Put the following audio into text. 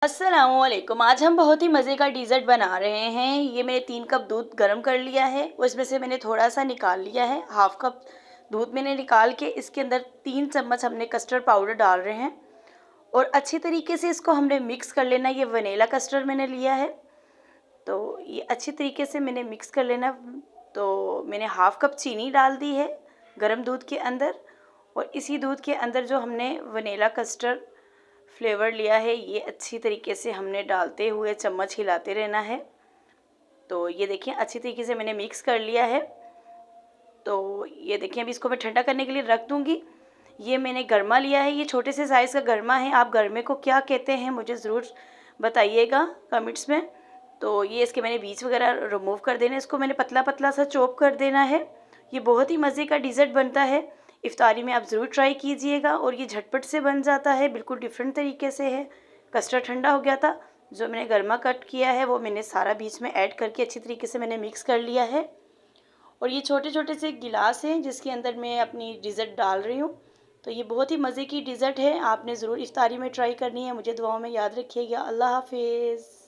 अस्सलामुअलैकुम। आज हम बहुत ही मज़े का डिज़र्ट बना रहे हैं। ये मैंने 3 कप दूध गर्म कर लिया है, उसमें से मैंने थोड़ा-सा निकाल लिया है। हाफ़ कप दूध मैंने निकाल के इसके अंदर 3 चम्मच हमने कस्टर्ड पाउडर डाल रहे हैं और अच्छी तरीके से इसको हमने मिक्स कर लेना है। ये वनीला कस्टर्ड मैंने लिया है, तो ये अच्छी तरीके से मैंने मिक्स कर लेना। तो मैंने हाफ़ कप चीनी डाल दी है गर्म दूध के अंदर और इसी दूध के अंदर जो हमने वनीला कस्टर्ड फ्लेवर लिया है, ये अच्छी तरीके से हमने डालते हुए चम्मच हिलाते रहना है। तो ये देखिए अच्छी तरीके से मैंने मिक्स कर लिया है। तो ये देखिए अभी इसको मैं ठंडा करने के लिए रख दूँगी। ये मैंने गरमा लिया है, ये छोटे से साइज़ का गरमा है। आप गरमे को क्या कहते हैं मुझे ज़रूर बताइएगा कमेंट्स में। तो ये इसके मैंने बीज वगैरह रिमूव कर देने, इसको मैंने पतला-पतला सा चॉप कर देना है। ये बहुत ही मज़े का डिज़र्ट बनता है। इफ्तारी में आप ज़रूर ट्राई कीजिएगा और ये झटपट से बन जाता है, बिल्कुल डिफरेंट तरीके से है। कस्टर्ड ठंडा हो गया था, जो मैंने गरमा कट किया है वो मैंने सारा बीच में ऐड करके अच्छी तरीके से मैंने मिक्स कर लिया है। और ये छोटे-छोटे से गिलास हैं जिसके अंदर मैं अपनी डिज़र्ट डाल रही हूँ। तो ये बहुत ही मज़े की डिज़र्ट है, आपने ज़रूर इफ्तारी में ट्राई करनी है। मुझे दुआओं में याद रखिएगा। अल्लाह हाफ़िज़।